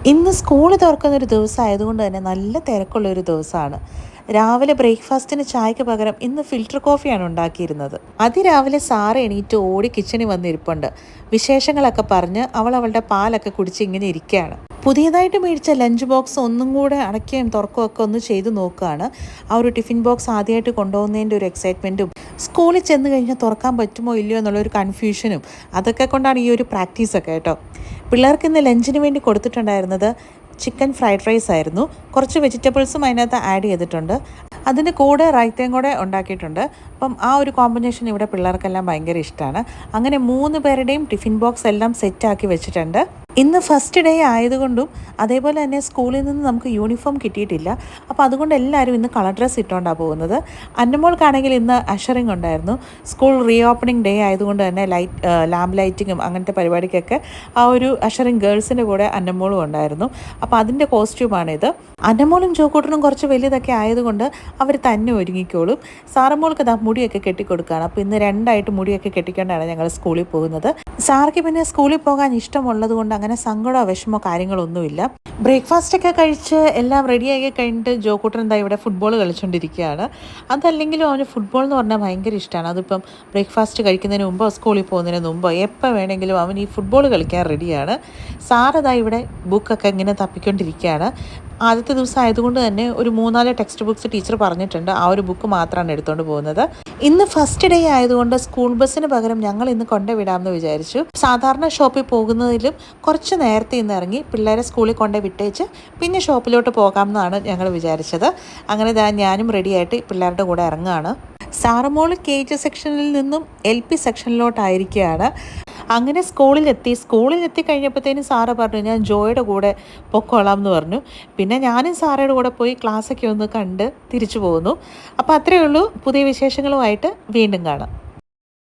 ഇന്ന് സ്കൂൾ തുറക്കുന്നൊരു ദിവസമായതുകൊണ്ട് തന്നെ നല്ല തിരക്കുള്ളൊരു ദിവസമാണ്. രാവിലെ ബ്രേക്ക്ഫാസ്റ്റിന് ചായക്ക് പകരം ഇന്ന് ഫിൽറ്റർ കോഫിയാണ് ഉണ്ടാക്കിയിരുന്നത്. അതിരാവിലെ സാറ് എണീറ്റ് ഓടി കിച്ചണിൽ വന്നിരിപ്പുണ്ട്. വിശേഷങ്ങളൊക്കെ പറഞ്ഞ് അവളുടെ പാലൊക്കെ കുടിച്ച് ഇങ്ങനെ ഇരിക്കുകയാണ്. പുതിയതായിട്ട് മേടിച്ച ലഞ്ച് ബോക്സ് ഒന്നും കൂടെ അടയ്ക്കുകയും തുറക്കുകയൊക്കെ ഒന്ന് ചെയ്ത് നോക്കുകയാണ്. ആ ഒരു ടിഫിൻ ബോക്സ് ആദ്യമായിട്ട് കൊണ്ടുപോകുന്നതിൻ്റെ ഒരു എക്സൈറ്റ്മെൻറ്റും സ്കൂളിൽ ചെന്ന് കഴിഞ്ഞാൽ തുറക്കാൻ പറ്റുമോ ഇല്ലയോ എന്നുള്ളൊരു കൺഫ്യൂഷനും അതൊക്കെ കൊണ്ടാണ് ഈ ഒരു പ്രാക്ടീസൊക്കെ കേട്ടോ. പിള്ളേർക്ക് ഇന്ന് ലഞ്ചിന് വേണ്ടി കൊടുത്തിട്ടുണ്ടായിരുന്നത് ചിക്കൻ ഫ്രൈഡ് റൈസ് ആയിരുന്നു. കുറച്ച് വെജിറ്റബിൾസും അതിനകത്ത് ആഡ് ചെയ്തിട്ടുണ്ട്. അതിൻ്റെ കൂടെ റൈത്തയും കൂടെ ഉണ്ടാക്കിയിട്ടുണ്ട്. അപ്പം ആ ഒരു കോമ്പിനേഷൻ ഇവിടെ പിള്ളേർക്കെല്ലാം ഭയങ്കര ഇഷ്ടമാണ്. അങ്ങനെ 3 പേരുടെയും ടിഫിൻ ബോക്സ് എല്ലാം സെറ്റാക്കി വെച്ചിട്ടുണ്ട്. ഇന്ന് ഫസ്റ്റ് ഡേ ആയതുകൊണ്ടും അതേപോലെ തന്നെ സ്കൂളിൽ നിന്ന് നമുക്ക് യൂണിഫോം കിട്ടിയിട്ടില്ല. അപ്പോൾ അതുകൊണ്ട് എല്ലാവരും ഇന്ന് കളർ ഡ്രസ്സ് ഇട്ടുകൊണ്ടാണ് പോകുന്നത്. അന്നമോൾക്കാണെങ്കിൽ ഇന്ന് അഷറിങ് ഉണ്ടായിരുന്നു. സ്കൂൾ റീ ഓപ്പണിംഗ് ഡേ ആയതുകൊണ്ട് തന്നെ ലാമ്പ് ലൈറ്റിങ്ങും അങ്ങനത്തെ പരിപാടിക്കൊക്കെ ആ ഒരു അഷറിങ് ഗേൾസിൻ്റെ കൂടെ അന്നമോളും ഉണ്ടായിരുന്നു. അപ്പോൾ അതിൻ്റെ കോസ്റ്റ്യൂമാണിത്. അന്നമോളും ജോക്കൂട്ടനും കുറച്ച് വലുതൊക്കെ ആയതുകൊണ്ട് അവർ തന്നെ ഒരുങ്ങിക്കോളും. സാറമ്മോൾക്ക് മുടിയൊക്കെ കെട്ടിക്കൊടുക്കുകയാണ്. അപ്പോൾ ഇന്ന് 2ആയിട്ട് മുടിയൊക്കെ കെട്ടിക്കൊണ്ടാണ് ഞങ്ങൾ സ്കൂളിൽ പോകുന്നത്. സാർക്ക് പിന്നെ സ്കൂളിൽ പോകാൻ ഇഷ്ടമുള്ളത് കൊണ്ട് അങ്ങനെ സങ്കടമോ വിഷമോ കാര്യങ്ങളൊന്നുമില്ല. ബ്രേക്ക്ഫാസ്റ്റൊക്കെ കഴിച്ച് എല്ലാം റെഡിയാക്കി കഴിഞ്ഞിട്ട് ജോക്കൂട്ടൻ എന്താ ഇവിടെ ഫുട്ബോൾ കളിച്ചുകൊണ്ടിരിക്കുകയാണ്. അതല്ലെങ്കിലും അവന് ഫുട്ബോൾ എന്ന് പറഞ്ഞാൽ ഭയങ്കര ഇഷ്ടമാണ്. അതിപ്പം ബ്രേക്ക്ഫാസ്റ്റ് കഴിക്കുന്നതിന് മുമ്പോ സ്കൂളിൽ പോകുന്നതിന് മുമ്പോ എപ്പോൾ വേണമെങ്കിലും അവൻ ഈ ഫുട്ബോൾ കളിക്കാൻ റെഡിയാണ്. സാറതാ ഇവിടെ ബുക്കൊക്കെ ഇങ്ങനെ തപ്പിക്കൊണ്ടിരിക്കുകയാണ്. ആദ്യത്തെ ദിവസം ആയതുകൊണ്ട് തന്നെ ഒരു 3-4 ടെക്സ്റ്റ് ബുക്സ് ടീച്ചർ പറഞ്ഞിട്ടുണ്ട്. ആ ഒരു ബുക്ക് മാത്രമാണ് എടുത്തുകൊണ്ട് പോകുന്നത്. ഇന്ന് ഫസ്റ്റ് ഡേ ആയതുകൊണ്ട് സ്കൂൾ ബസ്സിന് പകരം ഞങ്ങൾ ഇന്ന് കൊണ്ടുവിടാമെന്ന് വിചാരിച്ചു. സാധാരണ ഷോപ്പിൽ പോകുന്നതിലും കുറച്ച് നേരത്തെ ഇന്ന് ഇറങ്ങി പിള്ളേരെ സ്കൂളിൽ കൊണ്ടു വിട്ടേച്ച് പിന്നെ ഷോപ്പിലോട്ട് പോകാമെന്നാണ് ഞങ്ങൾ വിചാരിച്ചത്. അങ്ങനെ ഞാനും റെഡിയായിട്ട് പിള്ളേരുടെ കൂടെ ഇറങ്ങുകയാണ്. സാറമോൾ KG സെക്ഷനിൽ നിന്നും LP സെക്ഷനിലോട്ടായിരിക്കുകയാണ്. അങ്ങനെ സ്കൂളിലെത്തി കഴിഞ്ഞപ്പോഴത്തേനും സാറ് പറഞ്ഞു ഞാൻ ജോയുടെ കൂടെ പൊക്കോളാം എന്ന് പറഞ്ഞു. പിന്നെ ഞാനും സാറയുടെ കൂടെ പോയി ക്ലാസ്സൊക്കെ ഒന്ന് കണ്ട് തിരിച്ചു പോകുന്നു. അപ്പോൾ അത്രയേ ഉള്ളൂ. പുതിയ വിശേഷങ്ങളുമായിട്ട് വീണ്ടും കാണാം.